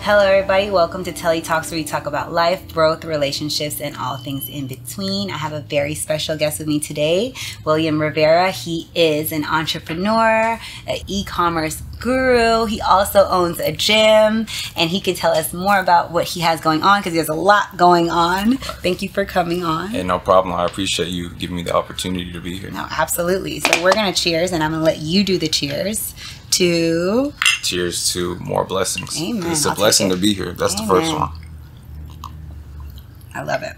Hello everybody, welcome to Telly Talks, where we talk about life, growth, relationships, and all things in between. I have a very special guest with me today, William Rivera. He is an entrepreneur, an e-commerce guru. He also owns a gym, and he can tell us more about what he has going on because he has a lot going on. Thank you for coming on. Hey, no problem. I appreciate you giving me the opportunity to be here. No, absolutely. So we're going to cheers, and I'm going to let you do the cheers. Cheers to more blessings. Amen. It's a blessing to be here. That's Amen. the first one. I love it.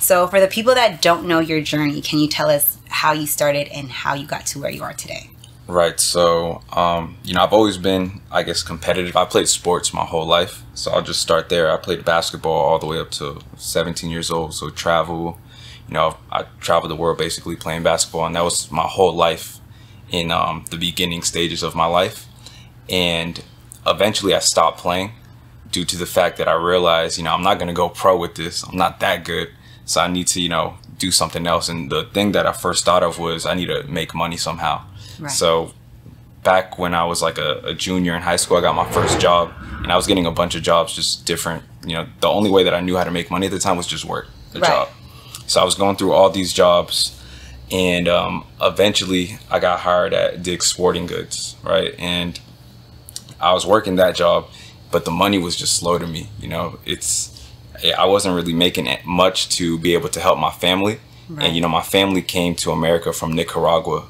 So for the people that don't know your journey, can you tell us how you started and how you got to where you are today? Right. So, I've always been, I guess, competitive. I played sports my whole life. So I'll just start there. I played basketball all the way up to 17 years old. So travel, I traveled the world basically playing basketball. And that was my whole life in the beginning stages of my life. And eventually I stopped playing due to the fact that I realized, I'm not going to go pro with this. I'm not that good. So I need to, do something else. And the thing that I first thought of was I need to make money somehow. Right. So back when I was like a junior in high school, I got my first job, and I was getting a bunch of jobs, just different. The only way that I knew how to make money at the time was just work a job. So I was going through all these jobs. And eventually I got hired at Dick's Sporting Goods, right? And I was working that job, but the money was just slow to me. I wasn't really making much to be able to help my family. Right. And, my family came to America from Nicaragua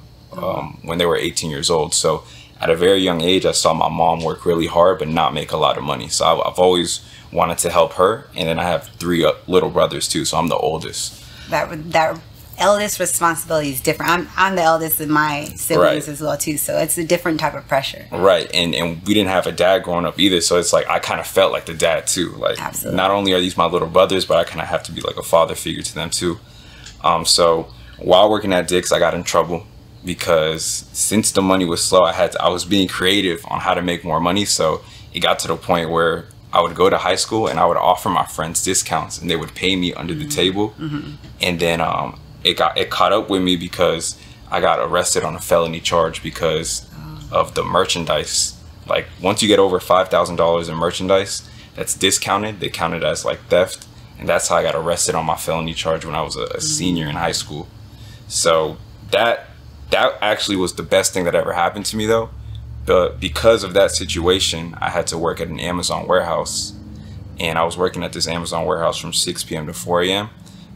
when they were 18 years old. So at a very young age, I saw my mom work really hard, but not make a lot of money. So I've always wanted to help her. And then I have three little brothers too. So I'm the oldest. That eldest responsibility is different. I'm the eldest of my siblings as well too, so it's a different type of pressure. Right. And we didn't have a dad growing up either, so it's like I kind of felt like the dad too. Like, absolutely. Not only are these my little brothers, but I kind of have to be like a father figure to them too. So while working at Dick's, I got in trouble because since the money was slow, I was being creative on how to make more money. So it got to the point where I would go to high school and I would offer my friends discounts, and they would pay me under the table. And then it caught up with me because I got arrested on a felony charge because of the merchandise. Like, once you get over $5,000 in merchandise that's discounted, they count it as like theft. And that's how I got arrested on my felony charge when I was a senior in high school. So that actually was the best thing that ever happened to me though. But because of that situation, I had to work at an Amazon warehouse. And I was working at this Amazon warehouse from 6 p.m. to 4 a.m.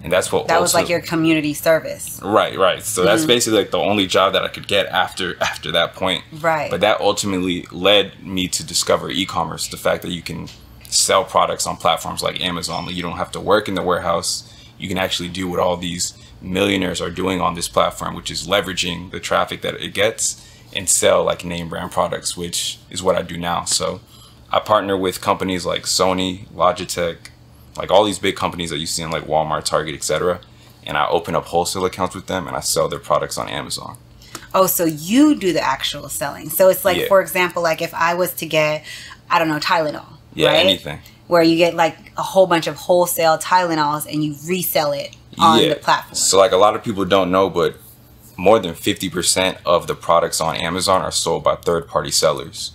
And that was like your community service. Right. So that's basically like the only job that I could get after that point. Right. But that ultimately led me to discover e-commerce, the fact that you can sell products on platforms like Amazon. Like, you don't have to work in the warehouse. You can actually do what all these millionaires are doing on this platform, which is leveraging the traffic that it gets and sell like name brand products, which is what I do now. So I partner with companies like Sony, Logitech, like all these big companies that you see in like Walmart, Target, etc. And I open up wholesale accounts with them and I sell their products on Amazon. Oh, so you do the actual selling. So it's like, for example, like if I was to get, I don't know, Tylenol. Yeah, right? Anything. Where you get like a whole bunch of wholesale Tylenols and you resell it on the platform. So like a lot of people don't know, but more than 50% of the products on Amazon are sold by third-party sellers.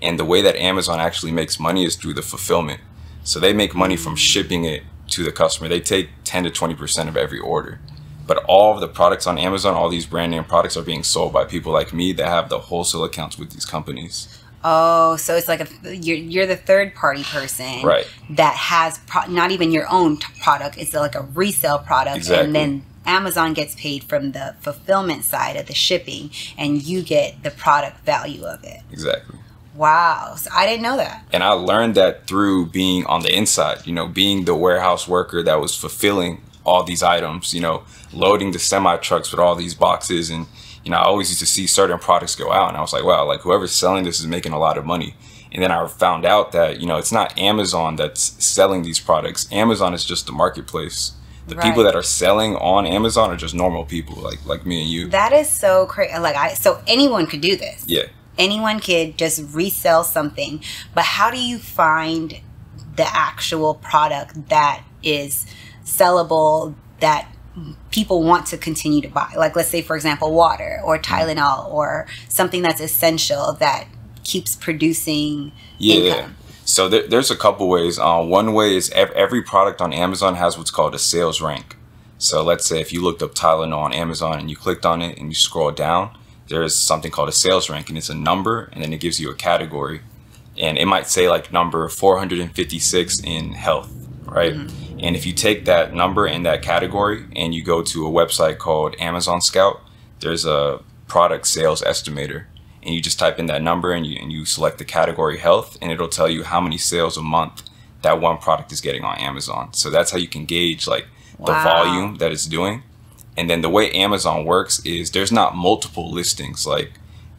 And the way that Amazon actually makes money is through the fulfillment. So they make money from shipping it to the customer. They take 10 to 20% of every order. But all of the products on Amazon, all these brand name products, are being sold by people like me that have the wholesale accounts with these companies. Oh, so it's like you're the third party person, right? That has not even your own product. It's like a resale product, exactly. And then Amazon gets paid from the fulfillment side of the shipping, and you get the product value of it. Exactly. Wow. So I didn't know that. And I learned that through being on the inside, being the warehouse worker that was fulfilling all these items, loading the semi trucks with all these boxes. And, I always used to see certain products go out and I was like, wow, like whoever's selling this is making a lot of money. And then I found out that, it's not Amazon that's selling these products. Amazon is just the marketplace. The people that are selling on Amazon are just normal people like me and you. That is so crazy. So anyone could do this. Yeah. Anyone could just resell something, but how do you find the actual product that is sellable, that people want to continue to buy? Like, let's say, for example, water or Tylenol or something that's essential that keeps producing income. So there's a couple ways. One way is every product on Amazon has what's called a sales rank. So let's say if you looked up Tylenol on Amazon and you clicked on it and you scroll down, there's something called a sales rank, and it's a number, and then it gives you a category. And it might say like number 456 in health, right? Mm-hmm. And if you take that number in that category and you go to a website called Amazon Scout, there's a product sales estimator. And you just type in that number and you select the category health, and it'll tell you how many sales a month that one product is getting on Amazon. So that's how you can gauge like the volume that it's doing. And then the way Amazon works is there's not multiple listings. Like,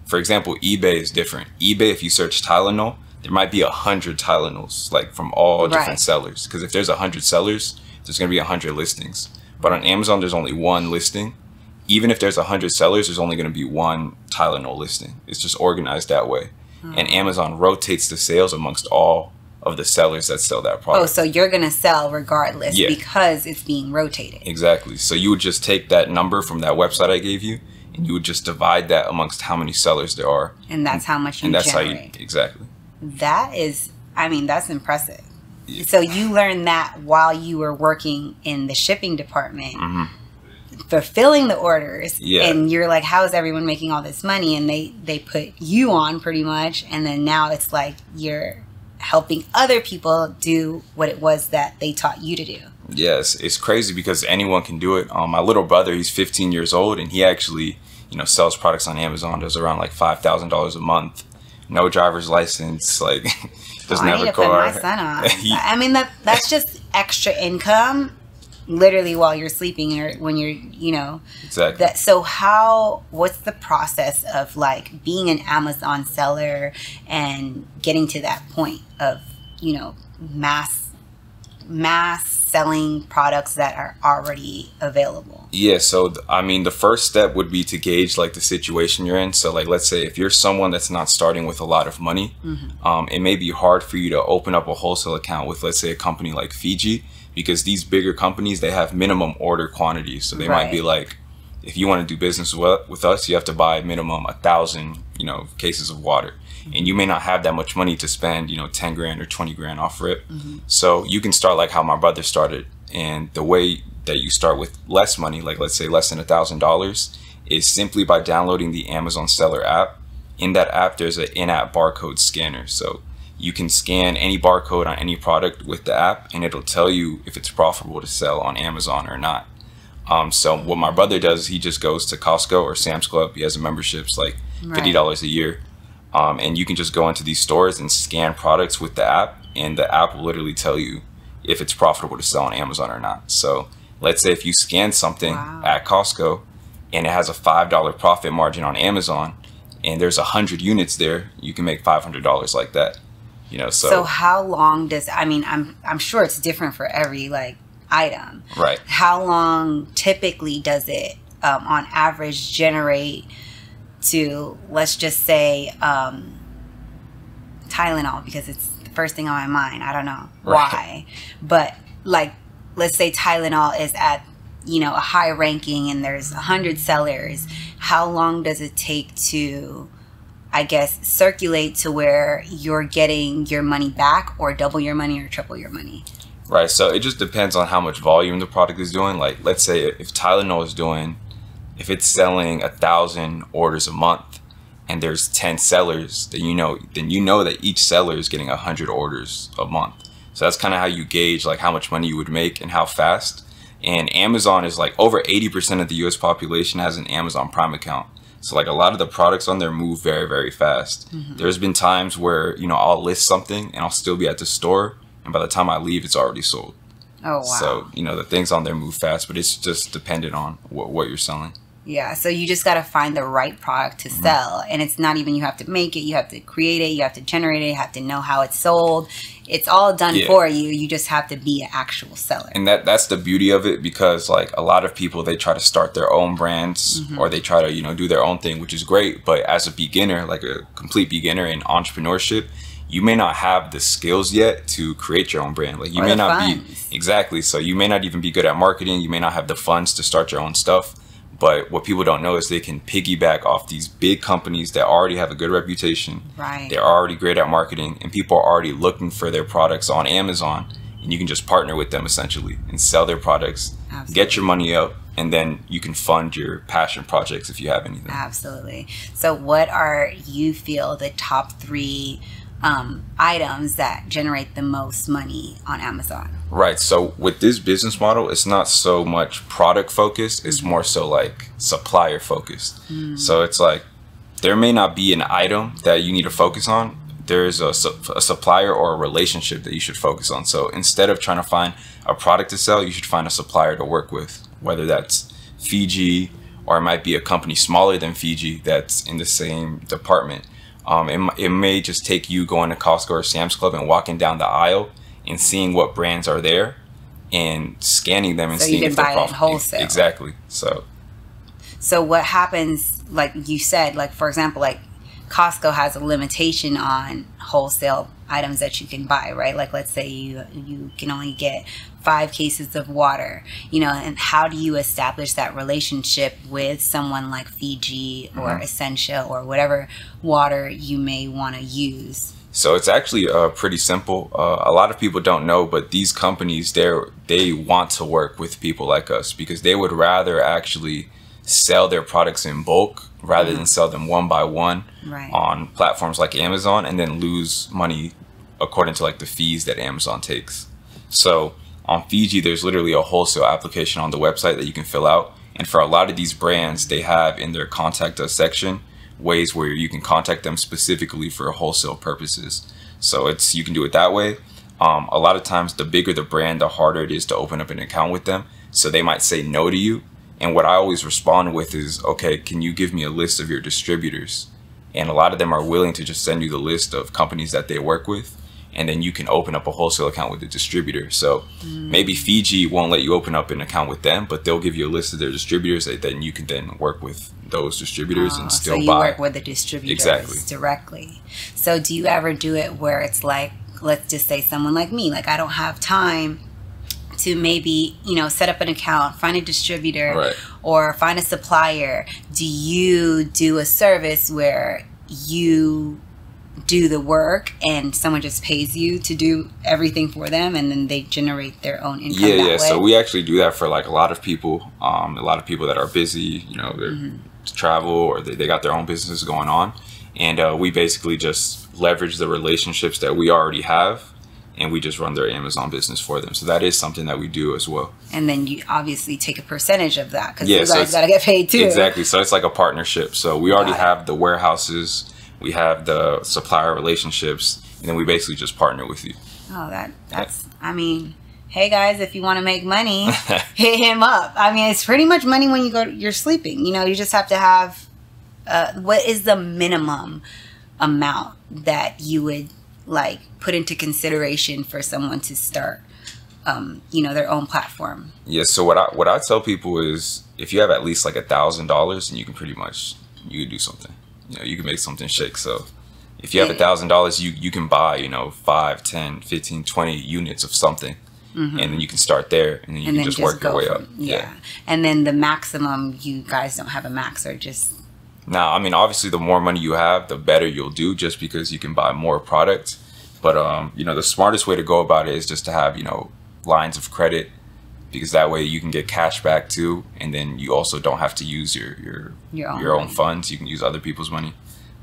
for example, eBay is different. eBay, if you search Tylenol, there might be 100 Tylenols, like from all different sellers. Because if there's 100 sellers, there's going to be 100 listings. But on Amazon, there's only one listing. Even if there's 100 sellers, there's only going to be one Tylenol listing. It's just organized that way. And Amazon rotates the sales amongst all of the sellers that sell that product. Oh, so you're going to sell regardless because it's being rotated. Exactly. So you would just take that number from that website I gave you, and you would just divide that amongst how many sellers there are. And that's how much you generate. And that's how you, exactly. That is, I mean, that's impressive. Yeah. So you learned that while you were working in the shipping department, fulfilling the orders, and you're like, how is everyone making all this money? And they put you on pretty much, and then now it's like you're helping other people do what it was that they taught you to do. Yes, it's crazy because anyone can do it. My little brother, he's 15 years old, and he actually, sells products on Amazon. Does around like $5,000 a month. No driver's license, like doesn't have a car. Put my son on. I mean, that's just extra income, literally while you're sleeping or when you're, Exactly. So what's the process of like being an Amazon seller and getting to that point of, mass selling products that are already available? Yeah, so the first step would be to gauge like the situation you're in. So like, let's say if you're someone that's not starting with a lot of money, it may be hard for you to open up a wholesale account with, let's say, a company like Fiji, because these bigger companies, they have minimum order quantities. So they might be like, if you want to do business with us, you have to buy minimum 1,000, cases of water. And you may not have that much money to spend, 10 grand or 20 grand off of it. So you can start like how my brother started. And the way that you start with less money, like let's say less than $1,000, is simply by downloading the Amazon Seller app. In that app, there's an in-app barcode scanner. So you can scan any barcode on any product with the app, and it'll tell you if it's profitable to sell on Amazon or not. So what my brother does, he just goes to Costco or Sam's Club. He has a membership, it's like $50 a year. And you can just go into these stores and scan products with the app, and the app will literally tell you if it's profitable to sell on Amazon or not. So let's say if you scan something at Costco and it has a $5 profit margin on Amazon, and there's 100 units there, you can make $500 like that. So how long does, I'm sure it's different for every like item. Right. How long typically does it on average generate to, let's just say, Tylenol, because it's the first thing on my mind. I don't know why. But like, let's say Tylenol is at, a high ranking and there's 100 sellers. How long does it take to, I guess, circulate to where you're getting your money back or double your money or triple your money? Right. So it just depends on how much volume the product is doing. Like, let's say if Tylenol is doing, if it's selling 1,000 orders a month and there's 10 sellers, then you know that each seller is getting 100 orders a month. So that's kind of how you gauge like how much money you would make and how fast. And Amazon is like over 80% of the US population has an Amazon Prime account. So like a lot of the products on there move very, very fast. There's been times where, I'll list something and I'll still be at the store, and by the time I leave, it's already sold. Oh, wow. So, the things on there move fast, but it's just dependent on what you're selling. Yeah, so you just got to find the right product to sell. And it's not even you have to make it, you have to create it, you have to generate it, you have to know how it's sold. It's all done for you. You just have to be an actual seller. And that's the beauty of it, because like a lot of people, they try to start their own brands or they try to, do their own thing, which is great. But as a beginner, like a complete beginner in entrepreneurship, you may not have the skills yet to create your own brand. Like you may not be exactly. So you may not even be good at marketing. You may not have the funds to start your own stuff. But what people don't know is they can piggyback off these big companies that already have a good reputation. Right. They're already great at marketing, and people are already looking for their products on Amazon. And you can just partner with them essentially and sell their products, Absolutely. Get your money up, and then you can fund your passion projects if you have anything. Absolutely. So what are you feel the top 3 items that generate the most money on Amazon? Right. So with this business model, it's not so much product focused. It's more so like supplier focused. So it's like there may not be an item that you need to focus on. There's a supplier or a relationship that you should focus on. So instead of trying to find a product to sell, you should find a supplier to work with, whether that's Fiji or it might be a company smaller than Fiji that's in the same department. It may just take you going to Costco or Sam's Club and walking down the aisle and seeing what brands are there and scanning them and so seeing if they're profitable. Wholesale. Exactly. So what happens, like you said, like for example, like Costco has a limitation on wholesale items that you can buy, right? Like let's say you can only get 5 cases of water, you know, and how do you establish that relationship with someone like Fiji or Essentia or whatever water you may want to use? So it's actually pretty simple. A lot of people don't know, but these companies, they want to work with people like us because they would rather actually sell their products in bulk rather than sell them one by one on platforms like Amazon and then lose money according to like the fees that Amazon takes. So on Fiji, there's literally a wholesale application on the website that you can fill out. And for a lot of these brands, they have in their contact us section ways where you can contact them specifically for wholesale purposes. So you can do it that way. A lot of times, the bigger the brand, the harder it is to open up an account with them. So they might say no to you. And what I always respond with is, okay, can you give me a list of your distributors? And a lot of them are willing to just send you the list of companies that they work with. And then you can open up a wholesale account with the distributor. So maybe Fiji won't let you open up an account with them, but they'll give you a list of their distributors that then you can then work with those distributors and still buy. So you work with the distributors directly. So do you ever do it where it's like, let's just say someone like me, like I don't have time to maybe, you know, set up an account, find a distributor or find a supplier. Do you do a service where you do the work and someone just pays you to do everything for them and then they generate their own income that way? So we actually do that for like a lot of people that are busy, you know, they're travel or they got their own businesses going on. And we basically just leverage the relationships that we already have and we just run their Amazon business for them. So that is something that we do as well. And then you obviously take a percentage of that because you guys got to get paid too. Exactly. So it's like a partnership. So we already have the warehouses, we have the supplier relationships, and then we basically just partner with you. Oh, that's, I mean, hey guys, if you want to make money, hit him up. I mean, it's pretty much money when you're sleeping. You know, you just have to have, what is the minimum amount that you would like put into consideration for someone to start, you know, their own platform? Yeah. So what I tell people is if you have at least like $1,000, then you can pretty much, you can do something. You know, you can make something shake. So if you have $1,000, you can buy, you know, 5, 10, 15, 20 units of something. And then you can start there and then you can just work your way up. Yeah. And then the maximum, you guys don't have a max or just... Now, I mean, obviously the more money you have, the better you'll do just because you can buy more product. But, you know, the smartest way to go about it is just to have, you know, lines of credit because that way you can get cash back too. And then you also don't have to use your own funds. You can use other people's money.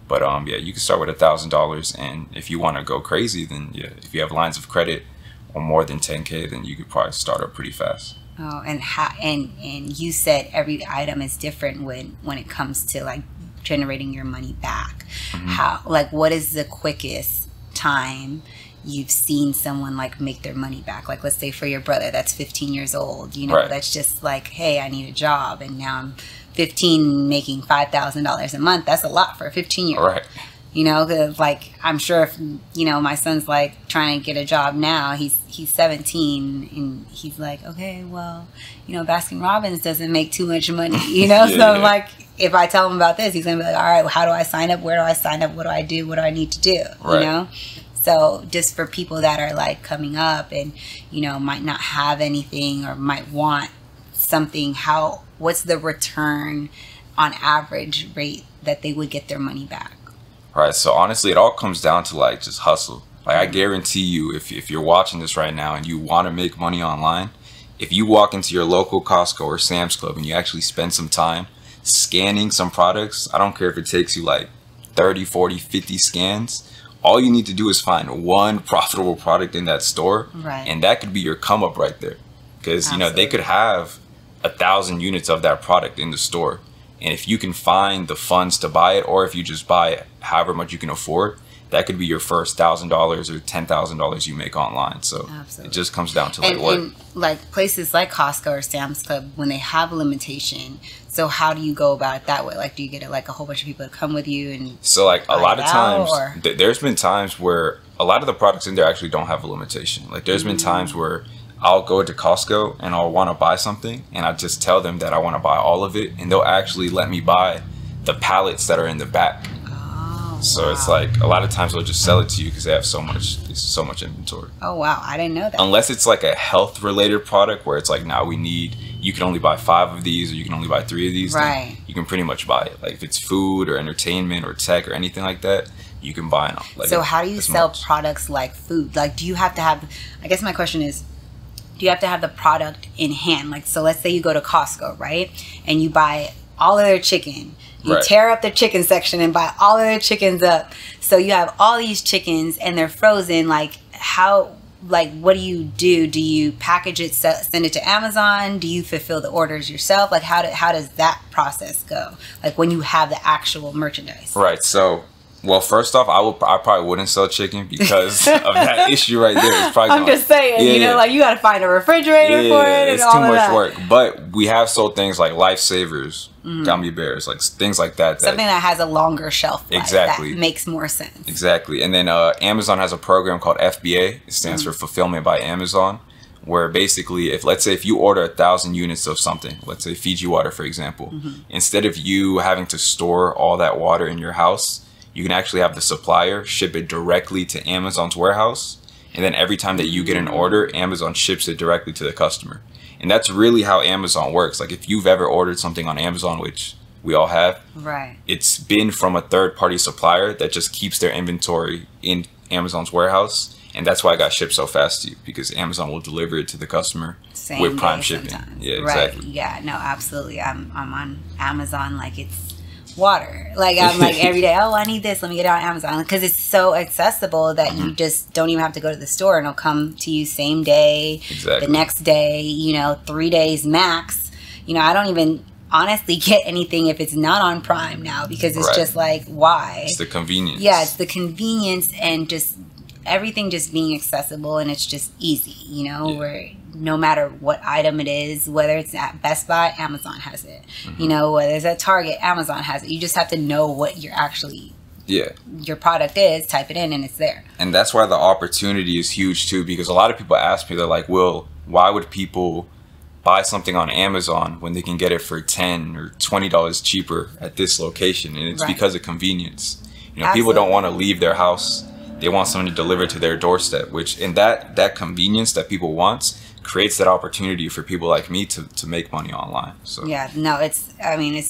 But, yeah, you can start with $1,000. And if you want to go crazy, then, yeah, if you have lines of credit or more than 10K, then you could probably start up pretty fast. Oh, and you said every item is different when it comes to like generating your money back. How, like, what is the quickest time you've seen someone like make their money back? Like, let's say for your brother that's 15 years old, you know, that's just like, hey, I need a job and now I'm 15 making $5,000 a month. That's a lot for a 15-year-old. You know, cause like I'm sure if, you know, my son's like trying to get a job now, he's 17 and he's like, okay, well, you know, Baskin Robbins doesn't make too much money, you know? Like if I tell him about this, he's gonna be like, all right, well, how do I sign up? Where do I sign up? What do I do? What do I need to do? You know? So just for people that are like coming up and, you know, might not have anything or might want something, what's the return on average rate that they would get their money back? Right. So honestly, it all comes down to like just hustle. Like I guarantee you, if you're watching this right now and you want to make money online, if you walk into your local Costco or Sam's Club and you actually spend some time scanning some products, I don't care if it takes you like 30, 40, 50 scans. All you need to do is find one profitable product in that store, right, and that could be your come up right there. Because, you know, they could have 1,000 units of that product in the store. And if you can find the funds to buy it, or if you just buy it however much you can afford, that could be your first $1,000 or $10,000 you make online. So it just comes down to like and like places like Costco or Sam's Club, when they have a limitation, so how do you go about it that way? Like, do you get like a whole bunch of people to come with you? And so like a lot of times, there's been times where a lot of the products in there actually don't have a limitation. Like there's been times where I'll go to Costco and I'll want to buy something, and I just tell them that I want to buy all of it, and they'll actually let me buy the pallets that are in the back. So it's like a lot of times they'll just sell it to you because they have so much inventory. Oh wow, I didn't know that. Unless it's like a health related product where it's like, now you can only buy 5 of these, or you can only buy 3 of these. Right. You can pretty much buy it. Like if it's food or entertainment or tech or anything like that, you can buy them. Like, so how do you sell products like food? Like, do you have to have? I guess my question is, do you have to have the product in hand? Like, so let's say you go to Costco, right, and you buy all of their chicken. You tear up the chicken section and buy all of their chickens up. So you have all these chickens and they're frozen. Like what do you do? Do you package it, send it to Amazon? Do you fulfill the orders yourself? Like how does that process go? Like when you have the actual merchandise. Right. So, well, first off, I probably wouldn't sell chicken because of that issue right there. It's probably I'm just saying, like you got to find a refrigerator for it. It's too much work. But we have sold things like Lifesavers, gummy bears, like things like that. Something that has a longer shelf life. Exactly. That makes more sense. Exactly. And then Amazon has a program called FBA. It stands for Fulfillment by Amazon, where basically let's say if you order 1,000 units of something, let's say Fiji water, for example, instead of you having to store all that water in your house, you can actually have the supplier ship it directly to Amazon's warehouse. And then every time that you get an order, Amazon ships it directly to the customer. And that's really how Amazon works. Like if you've ever ordered something on Amazon, which we all have, right, it's been from a third-party supplier that just keeps their inventory in Amazon's warehouse. And that's why it got shipped so fast to you, because Amazon will deliver it to the customer with prime shipping. Sometimes. Yeah, exactly. Right. Yeah, no, absolutely. I'm on Amazon like it's water. Like I'm like every day, oh, I need this, let me get it on Amazon, because it's so accessible that you just don't even have to go to the store, and it'll come to you same day, the next day, 3 days max. I don't even honestly get anything if it's not on Prime now, because it's just like, why? It's the convenience. Yeah, it's the convenience, and just everything just being accessible, and it's just easy, where no matter what item it is, whether it's at Best Buy, Amazon has it. Whether it's at Target, Amazon has it. You just have to know what you're actually your product is, type it in, and it's there. And that's why the opportunity is huge too, because a lot of people ask me, they're like, Will, why would people buy something on Amazon when they can get it for $10 or $20 cheaper at this location? And it's because of convenience. People don't want to leave their house. They want someone to deliver to their doorstep, and that convenience that people want creates that opportunity for people like me to make money online. So yeah, no, it's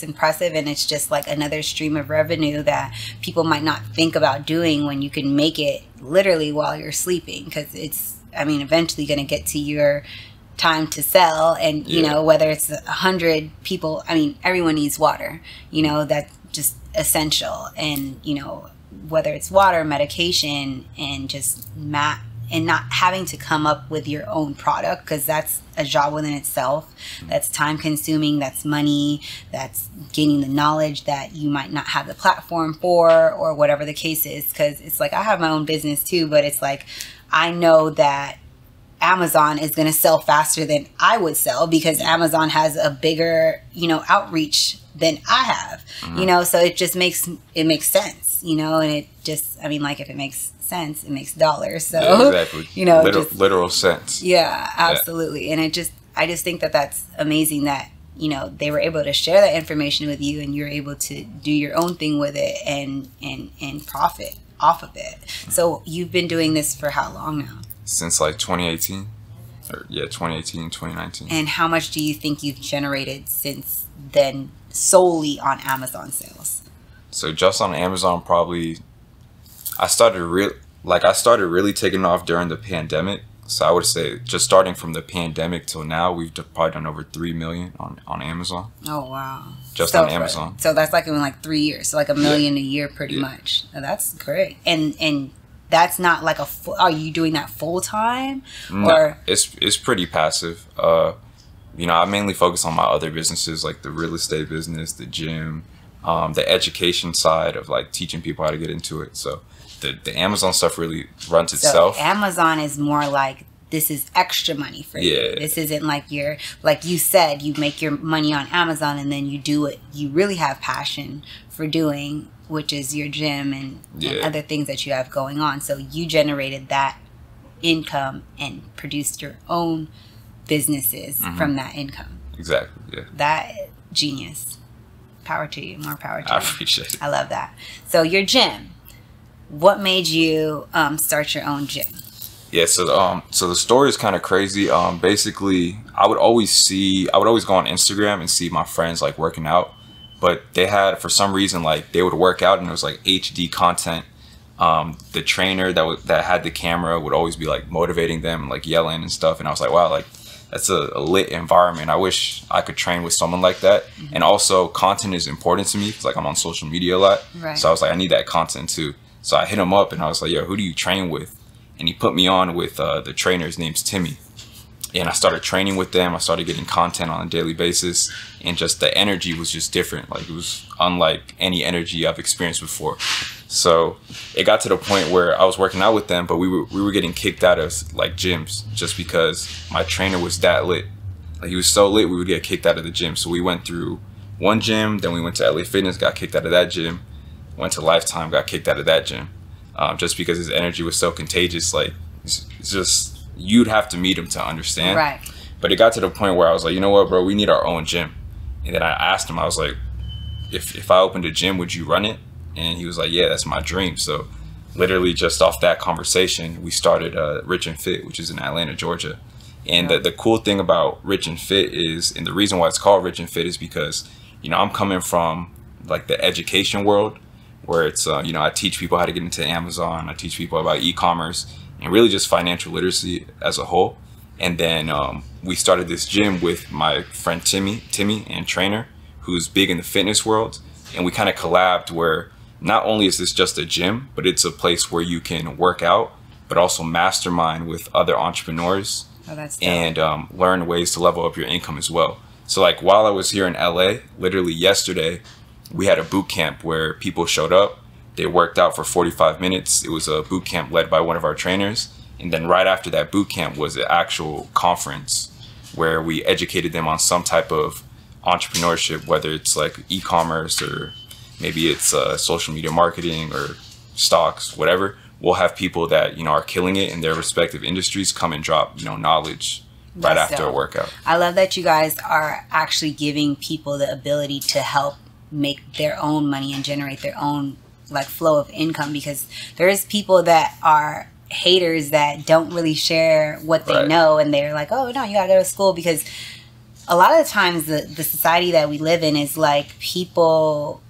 impressive, and it's just like another stream of revenue that people might not think about doing when you can make it literally while you're sleeping, because it's eventually going to get to your time to sell, and whether it's 100 people, everyone needs water, that's just essential, and whether it's water, medication, and just and not having to come up with your own product, because that's a job within itself. That's time consuming, that's money, that's gaining the knowledge that you might not have the platform for, or whatever the case is. Because it's like, I have my own business too, but it's like, I know that Amazon is going to sell faster than I would sell, because Amazon has a bigger, outreach than I have, so it just makes sense, and it just, if it makes sense, it makes dollars. So, yeah, exactly. Literal sense. Yeah, absolutely. Yeah. And I just think that that's amazing that, they were able to share that information with you, and you're able to do your own thing with it and profit off of it. So you've been doing this for how long now? Since like 2018. Yeah, 2018, 2019. And how much do you think you've generated since then solely on Amazon sales? So just on Amazon, probably I started really taking off during the pandemic. So I would say just starting from the pandemic till now, we've probably done over 3 million on Amazon. Oh, wow. Just on Amazon. So that's like in like 3 years. So like $1 million a year pretty much. Now, that's great. And that's not like are you doing that full time? No, it's pretty passive. You know, I mainly focus on my other businesses like the real estate business, the gym, the education side of like teaching people how to get into it. So the Amazon stuff really runs itself. So Amazon is more like, this is extra money for you. This isn't like like you said, you make your money on Amazon and then you do what you really have passion for doing, which is your gym and other things that you have going on. So you generated that income and produced your own businesses from that income. Exactly. Yeah. That genius. Power to you. More power to you. I appreciate it. I love that. So your gym. What made you start your own gym? Yeah, so the story is kind of crazy. Basically, I would always go on Instagram and see my friends like working out, but they had, for some reason, like they would work out and it was like HD content. The trainer that had the camera would always be like motivating them and like yelling and stuff, and I was like, wow, like that's a lit environment. I wish I could train with someone like that. And also, content is important to me because like I'm on social media a lot, so I was like, I need that content too. So I hit him up and I was like, yo, who do you train with? And he put me on with the trainer. His name's Timmy. And I started training with them. I started getting content on a daily basis. And just the energy was just different. Like it was unlike any energy I've experienced before. So it got to the point where I was working out with them, but we were getting kicked out of like gyms just because my trainer was that lit. Like he was so lit, we would get kicked out of the gym. So we went through one gym, then we went to LA Fitness, got kicked out of that gym. Went to Lifetime, got kicked out of that gym, just because his energy was so contagious. Like it's just, you'd have to meet him to understand. Right. But it got to the point where I was like, you know what, bro, we need our own gym. And then I asked him, I was like, if I opened a gym, would you run it? And he was like, yeah, that's my dream. So literally just off that conversation, we started Rich and Fit, which is in Atlanta, Georgia. And the cool thing about Rich and Fit is, and the reason why it's called Rich and Fit is because, you know, I'm coming from like the education world, where it's, you know, I teach people how to get into Amazon. I teach people about e-commerce and really just financial literacy as a whole. And then we started this gym with my friend Timmy and trainer, who's big in the fitness world. And we kind of collabed where not only is this just a gym, but it's a place where you can work out, but also mastermind with other entrepreneurs and learn ways to level up your income as well. So like while I was here in LA, literally yesterday, we had a boot camp where people showed up. They worked out for 45 minutes. It was a boot camp led by one of our trainers. And then right after that boot camp was an actual conference where we educated them on some type of entrepreneurship, whether it's like e-commerce or maybe it's social media marketing or stocks, whatever. We'll have people that, you know, are killing it in their respective industries come and drop, you know, knowledge right after a workout. I love that you guys are actually giving people the ability to help make their own money and generate their own like flow of income, because there's people that are haters that don't really share what they know, and they're like, oh no, you gotta go to school, because a lot of the times the society that we live in is like people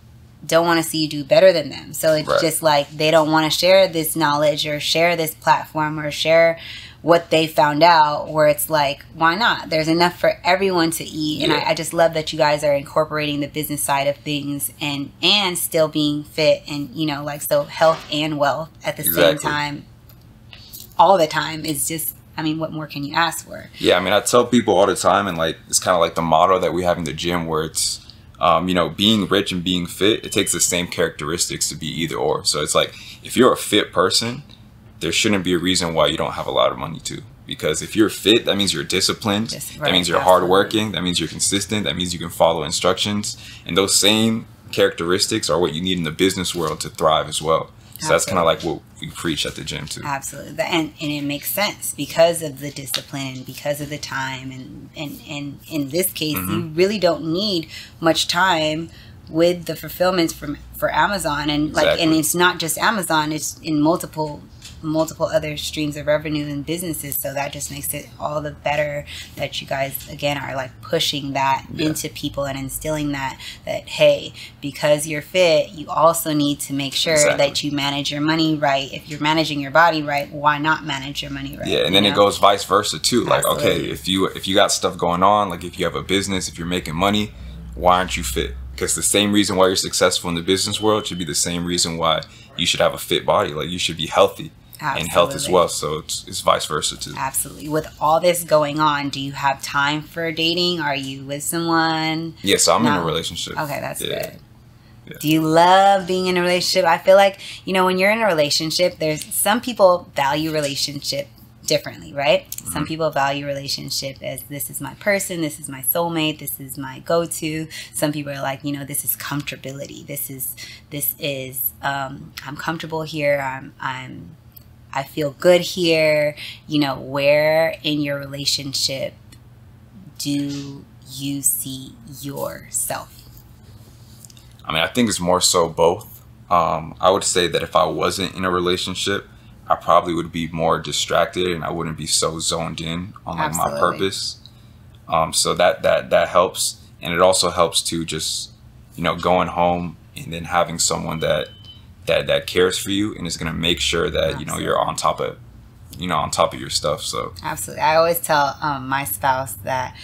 don't want to see you do better than them. So it's just like they don't want to share this knowledge or share this platform or share what they found out, where it's like, why not? There's enough for everyone to eat. And I just love that you guys are incorporating the business side of things and still being fit and, you know, like, so health and wealth at the same time, all the time is just, I mean, what more can you ask for? Yeah, I mean, I tell people all the time, and like, it's kind of like the motto that we have in the gym, where it's, you know, being rich and being fit, it takes the same characteristics to be either or. So it's like, if you're a fit person, there shouldn't be a reason why you don't have a lot of money too. Because if you're fit, that means you're disciplined. That means you're hardworking. That means you're consistent. That means you can follow instructions. And those same characteristics are what you need in the business world to thrive as well. So that's kind of like what we preach at the gym too. Absolutely. And it makes sense because of the discipline and because of the time. And in this case, you really don't need much time with the fulfillments for Amazon. And like, and it's not just Amazon, it's in multiple multiple other streams of revenue and businesses, so that just makes it all the better that you guys again are like pushing that into people and instilling that hey, because you're fit, you also need to make sure that you manage your money right. If you're managing your body right, why not manage your money right? Yeah, and then it goes vice versa too. Like, okay, if you got stuff going on, like if you have a business, if you're making money, why aren't you fit? Because the same reason why you're successful in the business world should be the same reason why you should have a fit body. Like, you should be healthy. Absolutely. And health as well, so it's vice versa too. Absolutely. With all this going on, do you have time for dating? Are you with someone? Yeah, so I'm in a relationship. Okay, that's good. Yeah. Do you love being in a relationship? I feel like, you know, when you're in a relationship, there's some people value relationship differently, right? Mm-hmm. Some people value relationship as this is my person, this is my soulmate, this is my go-to. Some people are like, you know, this is comfortability. This is I'm comfortable here. I feel good here. You know, where in your relationship do you see yourself? I mean, I think it's more so both. I would say that if I wasn't in a relationship, I probably would be more distracted and I wouldn't be so zoned in on like my purpose. So that helps. And it also helps to just, you know, going home and then having someone that cares for you and is going to make sure that, you know, you're on top of your stuff. So absolutely. I always tell my spouse that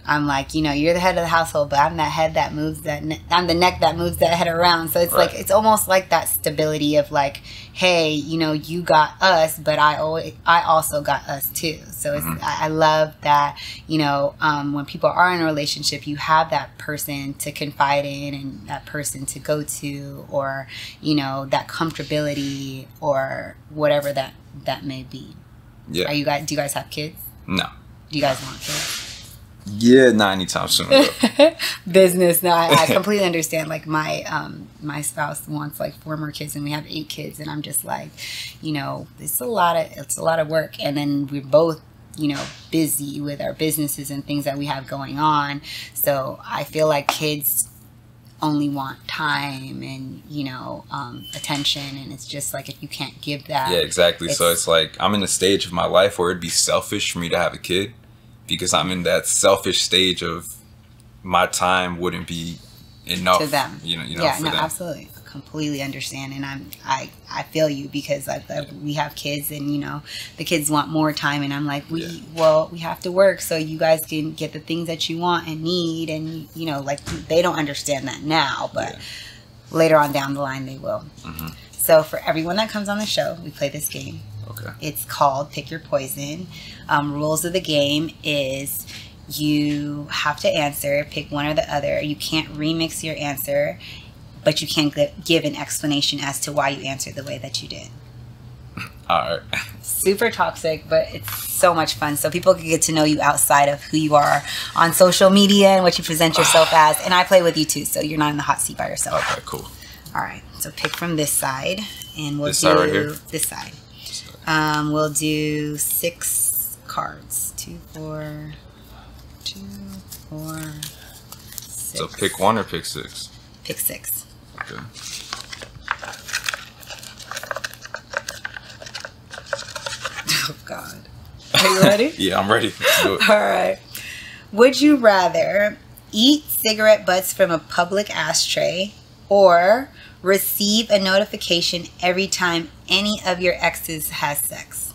I'm like, you know, you're the head of the household, but I'm that head that moves I'm the neck that moves that head around. So it's like, it's almost like that stability of like, hey, you know, you got us, but I also got us too. So it's, I love that, you know, when people are in a relationship, you have that person to confide in and that person to go to, or, you know, that comfortability or whatever that may be. Yeah. Do you guys have kids? No. Do you guys want kids? Yeah, not anytime soon. Business. No, I completely understand. Like my spouse wants like 4 more kids, and we have 8 kids, and I'm just like, you know, it's a lot of work, and then we're both, you know, busy with our businesses and things that we have going on. So I feel like kids only want time and, you know, attention, and it's just like if you can't give that. Yeah, exactly. So it's like I'm in a stage of my life where it'd be selfish for me to have a kid, because I'm in that selfish stage of my time wouldn't be enough to them. You know, yeah, for no, them. Absolutely, completely understand, and I feel you, because we have kids, and you know, the kids want more time, and I'm like, we have to work so you guys can get the things that you want and need, and you know, like they don't understand that now, but later on down the line they will. Mm-hmm. So for everyone that comes on the show, we play this game. Okay. It's called Pick Your Poison. Rules of the game is you have to answer, pick one or the other. You can't remix your answer, but you can give an explanation as to why you answered the way that you did. All right. Super toxic, but it's so much fun. So people can get to know you outside of who you are on social media and what you present yourself as. And I play with you too, so you're not in the hot seat by yourself. Okay, cool. All right. So pick from this side, and we'll this side right here? This side. We'll do 6 cards. 2, 4, 2, 4, 6. So pick 1 or pick 6? Pick 6. Okay. Oh God. Are you ready? Yeah, I'm ready. Let's do it. All right. Would you rather eat cigarette butts from a public ashtray, or receive a notification every time any of your exes has sex?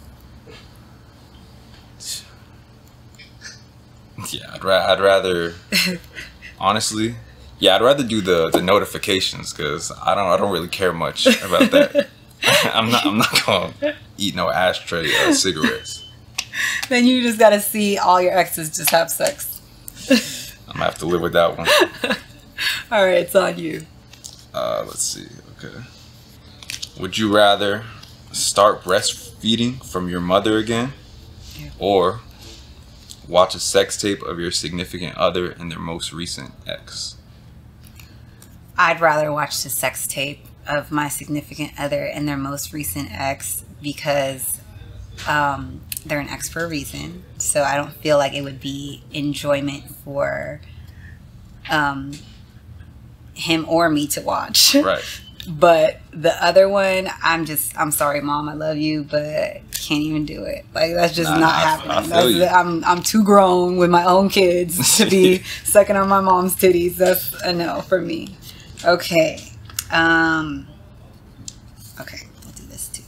Yeah, I'd rather honestly, I'd rather do the notifications, because I don't really care much about that. I'm not gonna eat no ashtray cigarettes. Then you just gotta see all your exes just have sex. I'm gonna have to live with that one. All right, it's on you. Let's see. Okay. Would you rather start breastfeeding from your mother again, or watch a sex tape of your significant other and their most recent ex? I'd rather watch the sex tape of my significant other and their most recent ex, because they're an ex for a reason. So I don't feel like it would be enjoyment for him or me to watch. Right. But the other one, I'm sorry, Mom, I love you, but can't even do it. Like, that's just not happening. I'm too grown with my own kids to be sucking on my mom's titties. That's a no for me. Okay. Okay, we'll do this too.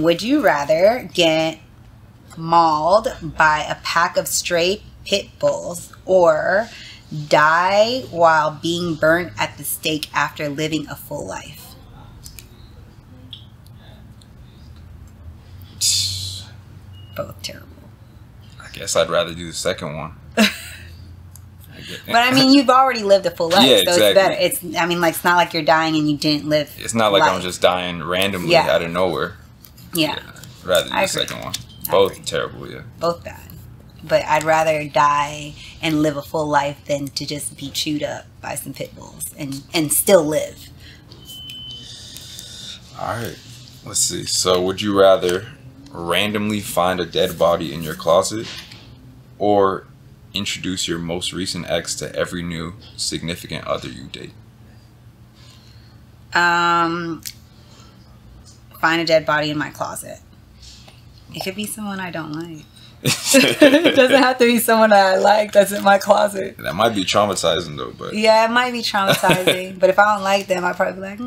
Would you rather get mauled by a pack of stray pit bulls or die while being burnt at the stake after living a full life? Both terrible. I guess I'd rather do the second one. But I mean, you've already lived a full life, yeah, so exactly. It's better. It's not like you're dying and you didn't live. It's not like life. I'm just dying randomly out of nowhere. Yeah. I'd rather do the second one. Both terrible, yeah. Both bad. But I'd rather die and live a full life than to just be chewed up by some pit bulls and still live. All right. Let's see. So would you rather randomly find a dead body in your closet or introduce your most recent ex to every new significant other you date? Find a dead body in my closet. It could be someone I don't like. It doesn't have to be someone that I like that's in my closet. That might be traumatizing though, but yeah, it might be traumatizing. But if I don't like them, I'd probably be like,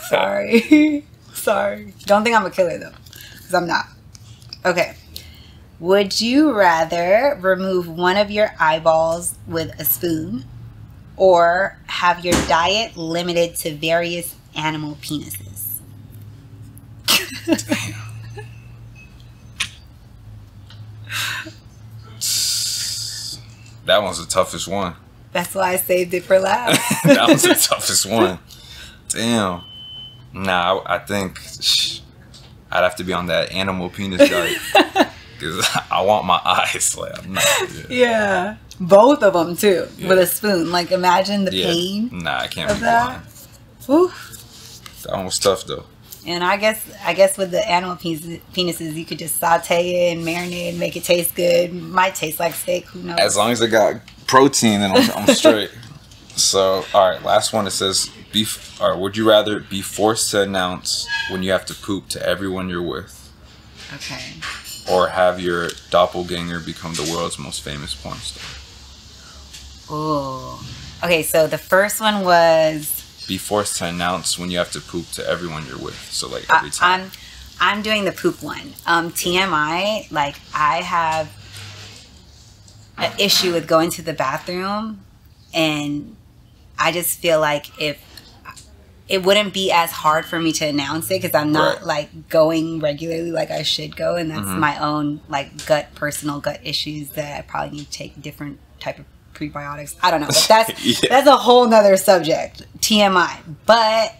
sorry. Sorry. Don't think I'm a killer though, because I'm not. Okay. Would you rather remove one of your eyeballs with a spoon or have your diet limited to various animal penises? Damn. That one's the toughest one. That's why I saved it for last. That was the toughest one. Damn. Nah, I think I'd have to be on that animal penis diet. Because I want my eyes. Like, I'm not. Yeah. Both of them too. Yeah. With a spoon. Like, imagine the pain. Nah, I can't of be that. Whew. That one was tough though. And I guess with the animal penises, you could just saute it and marinate and make it taste good. Might taste like steak. Who knows? As long as it got protein, then I'm straight. So, all right, last one. It says, would you rather be forced to announce when you have to poop to everyone you're with? Okay. Or have your doppelganger become the world's most famous porn star? Oh. Okay, so the first one was... Be forced to announce when you have to poop to everyone you're with. So like every time. I'm doing the poop one. TMI, like I have an issue with going to the bathroom, and I just feel like if it wouldn't be as hard for me to announce it because I'm not like going regularly like I should go, and that's my own like personal gut issues that I probably need to take different type of prebiotics. I don't know, but that's that's a whole nother subject. TMI. But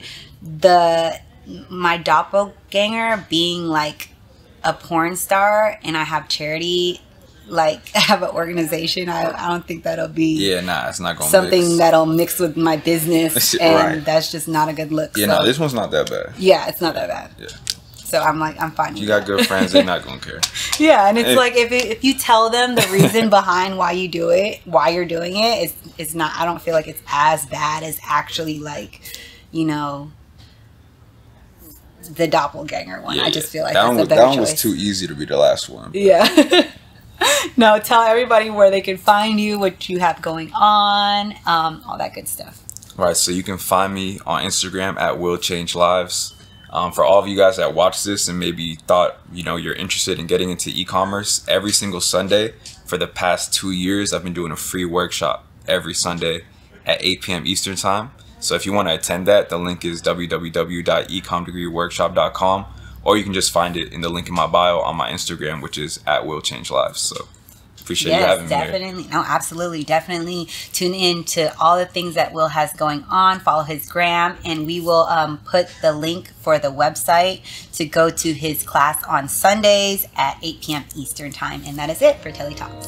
my doppelganger being like a porn star, and I have charity, like I have an organization, I don't think that'll be it's not gonna something that'll mix with my business, and that's just not a good look. No, this one's not that bad. Yeah, it's not that bad. Yeah. So I'm fine with you got good friends, they're not gonna care. Yeah, and it's like if you tell them the reason behind why you're doing it, it's not. I don't feel like it's as bad as actually like, the doppelganger one. I just feel like that one was too easy to be the last one. Yeah. No, tell everybody where they can find you, what you have going on, all that good stuff. Right, so you can find me on Instagram at Will Change Lives. For all of you guys that watch this and maybe thought, you're interested in getting into e-commerce, every single Sunday for the past 2 years, I've been doing a free workshop every Sunday at 8 p.m. Eastern Time. So if you want to attend that, the link is www.ecomdegreeworkshop.com, or you can just find it in the link in my bio on my Instagram, which is at Will Change Lives. So appreciate you having me here. Definitely. No, absolutely. Definitely tune in to all the things that Will has going on. Follow his gram, and we will put the link for the website to go to his class on Sundays at 8 p.m. Eastern Time. And that is it for Telly Talks.